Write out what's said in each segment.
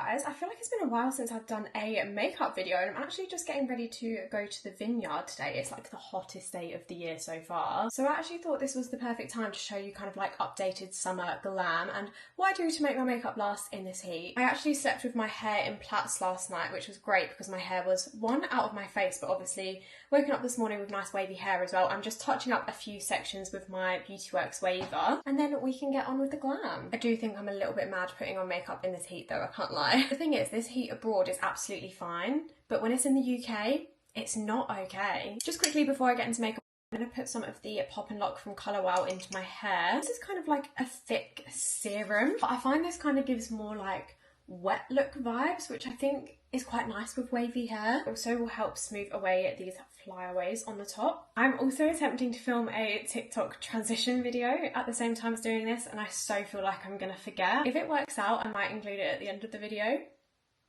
guys, I feel like it's been a while since I've done a makeup video, and I'm actually just getting ready to go to the vineyard today. It's like the hottest day of the year so far. So I actually thought this was the perfect time to show you kind of like updated summer glam and what I do to make my makeup last in this heat. I actually slept with my hair in plaits last night, which was great because my hair was one out of my face, but obviously waking up this morning with nice wavy hair as well. I'm just touching up a few sections with my Beauty Works waver, and then we can get on with the glam. I do think I'm a little bit mad putting on makeup in this heat though, I can't lie. The thing is, this heat abroad is absolutely fine, but when it's in the UK, it's not okay. Just quickly before I get into makeup, I'm going to put some of the Pop and Lock from Colour Wow into my hair. This is kind of like a thick serum, but I find this kind of gives more like wet look vibes, which I think is quite nice with wavy hair. It also will help smooth away these flyaways on the top. I'm also attempting to film a TikTok transition video at the same time as doing this, and I so feel like I'm gonna forget. If it works out, I might include it at the end of the video,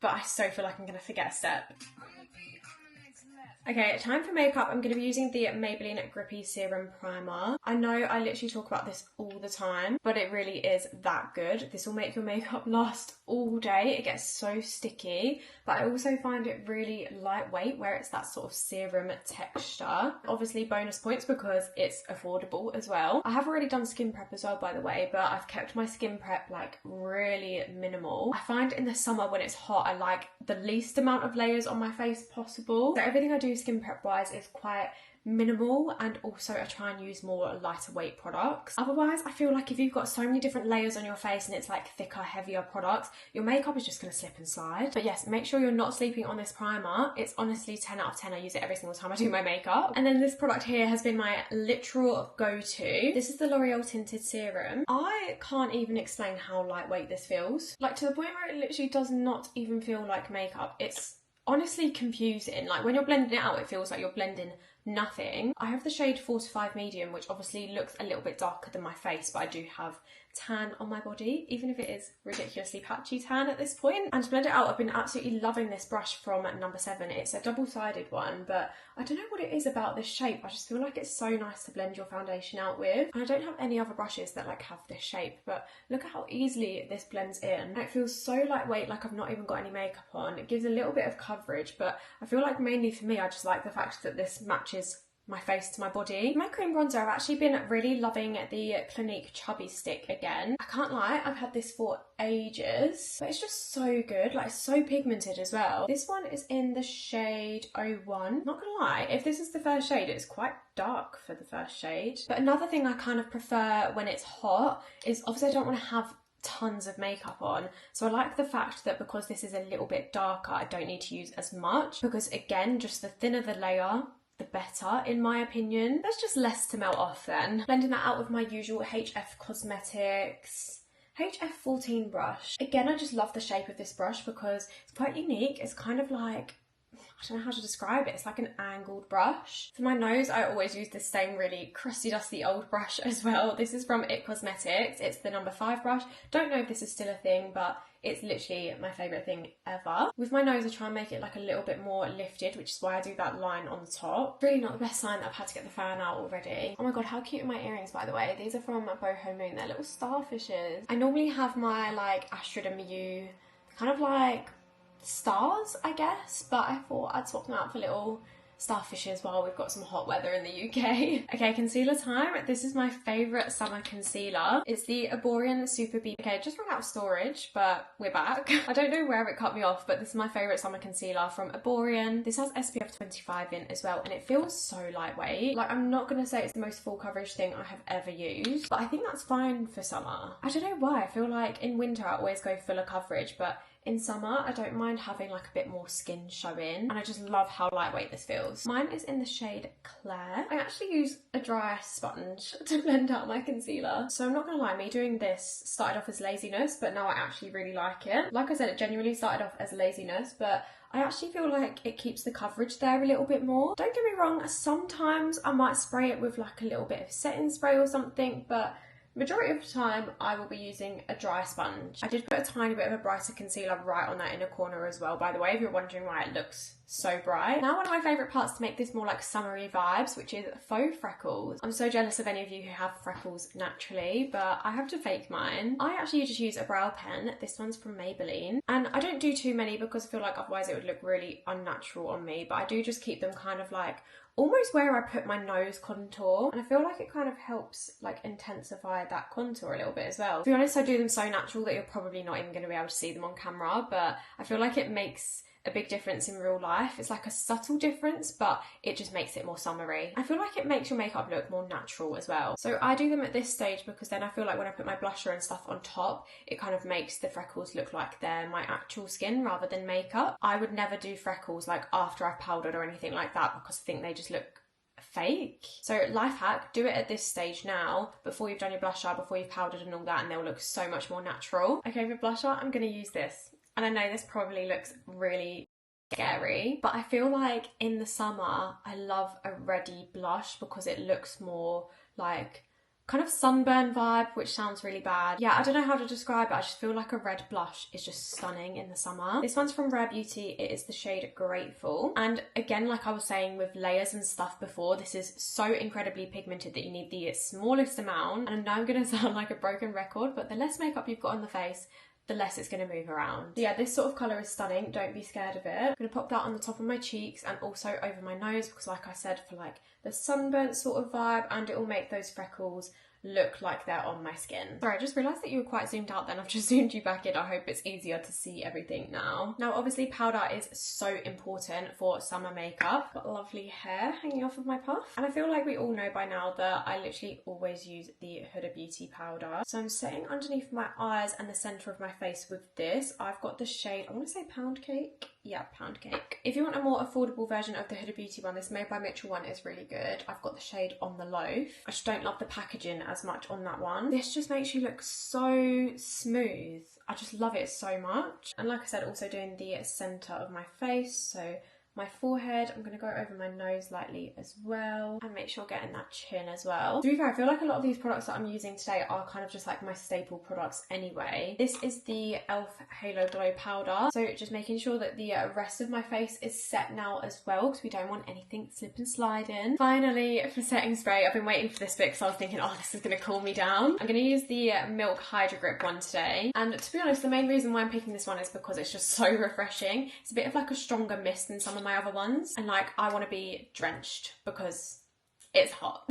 but I so feel like I'm gonna forget a step. Okay, time for makeup. I'm going to be using the Maybelline Grippy Serum Primer. I know I literally talk about this all the time, but it really is that good. This will make your makeup last all day. It gets so sticky, but I also find it really lightweight where it's that sort of serum texture. Obviously bonus points because it's affordable as well. I have already done skin prep as well, by the way, but I've kept my skin prep like really minimal. I find in the summer when it's hot, I like the least amount of layers on my face possible. So everything I do skin prep wise is quite minimal, and also I try and use more lighter weight products. Otherwise, I feel like if you've got so many different layers on your face and it's like thicker, heavier products, your makeup is just going to slip and slide. But yes, make sure you're not sleeping on this primer. It's honestly 10 out of 10. I use it every single time I do my makeup. And then this product here has been my literal go-to. This is the L'Oreal Tinted Serum. I can't even explain how lightweight this feels. Like, to the point where it literally does not even feel like makeup. It's honestly confusing. Like, when you're blending it out, it feels like you're blending nothing. I have the shade 45 medium, which obviously looks a little bit darker than my face, but I do have tan on my body, even if it is ridiculously patchy tan at this point. And to blend it out, I've been absolutely loving this brush from number 7. It's a double-sided one, but I don't know what it is about this shape. I just feel like it's so nice to blend your foundation out with. And I don't have any other brushes that like have this shape, but look at how easily this blends in. And it feels so lightweight, like I've not even got any makeup on. It gives a little bit of coverage, but I feel like mainly for me, I just like the fact that this matches my face to my body. My cream bronzer, I've actually been really loving the Clinique Chubby Stick again. I can't lie, I've had this for ages, but it's just so good, like so pigmented as well. This one is in the shade 01. Not gonna lie, if this is the first shade, it's quite dark for the first shade. But another thing I kind of prefer when it's hot is obviously I don't want to have tons of makeup on, so I like the fact that because this is a little bit darker, I don't need to use as much, because again, just the thinner the layer, the better, in my opinion. There's just less to melt off then. Blending that out with my usual HF Cosmetics HF14 brush. Again, I just love the shape of this brush because it's quite unique. It's kind of like, I don't know how to describe it. It's like an angled brush. For my nose, I always use this same really crusty, dusty old brush as well. This is from IT Cosmetics. It's the number 5 brush. Don't know if this is still a thing, but it's literally my favourite thing ever. With my nose, I try and make it like a little bit more lifted, which is why I do that line on the top. Really not the best sign that I've had to get the fan out already. Oh my god, how cute are my earrings, by the way? These are from Boho Moon. They're little starfishes. I normally have my like Astrid and Miu kind of like stars, I guess, but I thought I'd swap them out for little starfishes while we've got some hot weather in the UK. Okay, concealer time. This is my favourite summer concealer. It's the Arborian Super B. Okay, just ran out of storage, but we're back. I don't know where it cut me off, but this is my favourite summer concealer from Arborian. This has SPF 25 in as well, and it feels so lightweight. Like, I'm not gonna say it's the most full coverage thing I have ever used, but I think that's fine for summer. I don't know why. I feel like in winter I always go fuller coverage, but in summer, I don't mind having like a bit more skin showing, and I just love how lightweight this feels. Mine is in the shade Claire. I actually use a dry sponge to blend out my concealer. So I'm not gonna lie, me doing this started off as laziness, but now I actually really like it. Like I said, it genuinely started off as laziness, but I actually feel like it keeps the coverage there a little bit more. Don't get me wrong, sometimes I might spray it with like a little bit of setting spray or something, but Majority of the time I will be using a dry sponge. I did put a tiny bit of a brighter concealer right on that inner corner as well, by the way, if you're wondering why it looks so bright. Now one of my favourite parts to make this more like summery vibes, which is faux freckles. I'm so jealous of any of you who have freckles naturally, but I have to fake mine. I actually just use a brow pen. This one's from Maybelline, and I don't do too many because I feel like otherwise it would look really unnatural on me, but I do just keep them kind of like almost where I put my nose contour, and I feel like it kind of helps like intensify that contour a little bit as well. To be honest, I do them so natural that you're probably not even going to be able to see them on camera, but I feel like it makes a big difference in real life. It's like a subtle difference, but it just makes it more summery. I feel like it makes your makeup look more natural as well. So I do them at this stage because then I feel like when I put my blusher and stuff on top, it kind of makes the freckles look like they're my actual skin rather than makeup. I would never do freckles like after I've powdered or anything like that because I think they just look fake. So life hack, do it at this stage now, before you've done your blusher, before you've powdered and all that, and they'll look so much more natural. Okay, for blusher, I'm going to use this. And I know this probably looks really scary, but I feel like in the summer, I love a reddy blush because it looks more like kind of sunburn vibe, which sounds really bad. Yeah, I don't know how to describe it. I just feel like a red blush is just stunning in the summer. This one's from Rare Beauty. It is the shade Grateful. And again, like I was saying with layers and stuff before, this is so incredibly pigmented that you need the smallest amount. And I know I'm going to sound like a broken record, but the less makeup you've got on the face, the less it's going to move around. So yeah, this sort of colour is stunning. Don't be scared of it. I'm going to pop that on the top of my cheeks and also over my nose because like I said, for like the sunburnt sort of vibe, and it will make those freckles look like they're on my skin. Sorry, I just realised that you were quite zoomed out then. I've just zoomed you back in. I hope it's easier to see everything now. Now, obviously powder is so important for summer makeup. Got lovely hair hanging off of my puff. And I feel like we all know by now that I literally always use the Huda Beauty powder. So I'm setting underneath my eyes and the centre of my face with this. I've got the shade, I want to say Pound Cake. Yeah, Pound Cake. If you want a more affordable version of the Huda Beauty one, this Made by Mitchell one is really good. I've got the shade On the Loaf. I just don't love the packaging as much on that one. This just makes you look so smooth. I just love it so much. And like I said, also doing the centre of my face, so my forehead. I'm going to go over my nose lightly as well and make sure getting that chin as well. To be fair, I feel like a lot of these products that I'm using today are kind of just like my staple products anyway. This is the e.l.f. Halo Glow Powder. So just making sure that the rest of my face is set now as well because we don't want anything slip and slide in. Finally, for setting spray, I've been waiting for this bit because I was thinking, oh, this is going to cool me down. I'm going to use the Milk Hydro Grip one today. And to be honest, the main reason why I'm picking this one is because it's just so refreshing. It's a bit of like a stronger mist than some of my other ones, and like I want to be drenched because it's hot.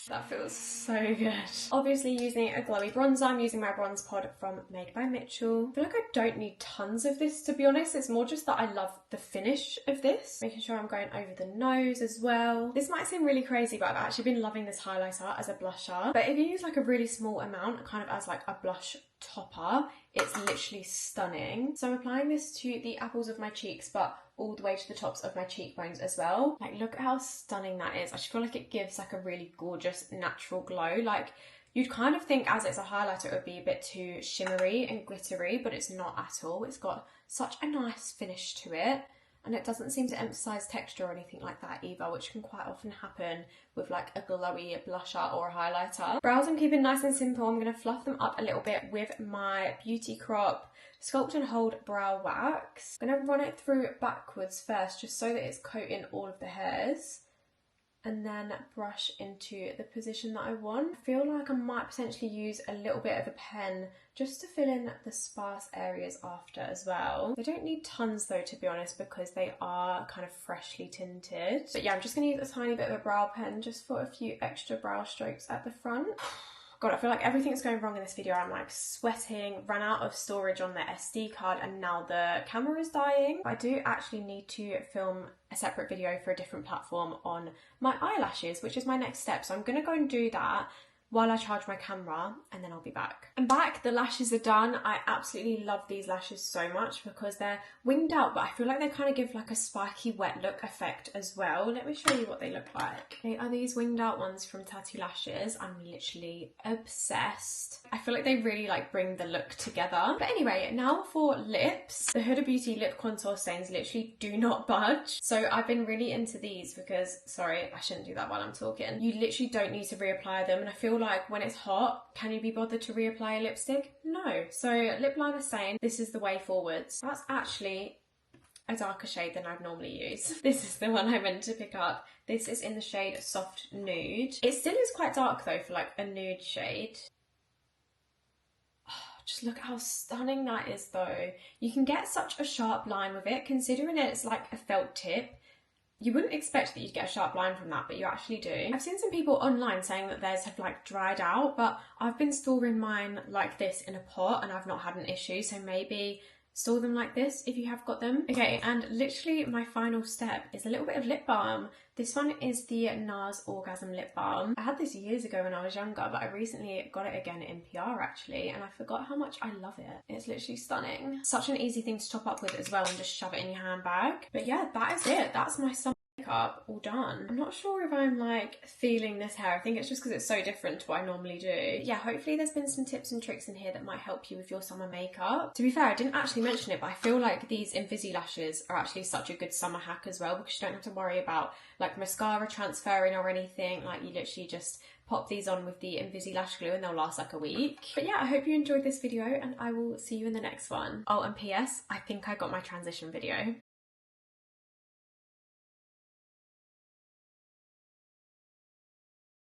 That feels so good. Obviously using a glowy bronzer, I'm using my bronze pod from Made by Mitchell. I feel like I don't need tons of this, to be honest. It's more just that I love the finish of this. Making sure I'm going over the nose as well. This might seem really crazy, but I've actually been loving this highlighter as a blusher. But if you use like a really small amount, kind of as like a blush topper, it's literally stunning. So I'm applying this to the apples of my cheeks, but all the way to the tops of my cheekbones as well. Like, look at how stunning that is. I just feel like it gives like a really gorgeous natural glow. Like, you'd kind of think as it's a highlighter it would be a bit too shimmery and glittery, but it's not at all. It's got such a nice finish to it, and it doesn't seem to emphasize texture or anything like that either, which can quite often happen with like a glowy blusher or a highlighter. Brows I'm keeping nice and simple. I'm going to fluff them up a little bit with my Beauty Crop Sculpt and Hold Brow Wax. I'm going to run it through backwards first, just so that it's coating all of the hairs, and then brush into the position that I want. I feel like I might potentially use a little bit of a pen just to fill in the sparse areas after as well. They don't need tons though, to be honest, because they are kind of freshly tinted. But yeah, I'm just going to use a tiny bit of a brow pen just for a few extra brow strokes at the front. God, I feel like everything's going wrong in this video. I'm like sweating, ran out of storage on the SD card, and now the camera is dying. I do actually need to film a separate video for a different platform on my eyelashes, which is my next step. So I'm going to go and do that while I charge my camera, and then I'll be back. I'm back, the lashes are done. I absolutely love these lashes so much because they're winged out, but I feel like they kind of give like a spiky wet look effect as well. Let me show you what they look like. They are these winged out ones from Tattoo Lashes. I'm literally obsessed. I feel like they really like bring the look together. But anyway, now for lips. The Huda Beauty lip contour stains literally do not budge. So I've been really into these because, sorry, I shouldn't do that while I'm talking. You literally don't need to reapply them, and I feel feel like when it's hot, can you be bothered to reapply a lipstick? No. So lip liner stain, this is the way forwards. That's actually a darker shade than I'd normally use. This is the one I meant to pick up. This is in the shade Soft Nude. It still is quite dark though for like a nude shade. Oh, just look how stunning that is though. You can get such a sharp line with it, considering it's like a felt tip. You wouldn't expect that you'd get a sharp line from that, but you actually do. I've seen some people online saying that theirs have like dried out, but I've been storing mine like this in a pot and I've not had an issue, so maybe store them like this if you have got them. Okay, and literally my final step is a little bit of lip balm. This one is the NARS Orgasm Lip Balm. I had this years ago when I was younger, but I recently got it again in PR actually, and I forgot how much I love it. It's literally stunning. Such an easy thing to top up with as well and just shove it in your handbag. But yeah, that is it. That's my summer makeup all done. I'm not sure if I'm like feeling this hair. I think it's just because it's so different to what I normally do. Yeah, hopefully there's been some tips and tricks in here that might help you with your summer makeup. To be fair, I didn't actually mention it, but I feel like these Invisi lashes are actually such a good summer hack as well, because you don't have to worry about like mascara transferring or anything. Like you literally just pop these on with the Invisi lash glue and they'll last like a week. But yeah, I hope you enjoyed this video and I will see you in the next one. Oh, and PS, I think I got my transition video.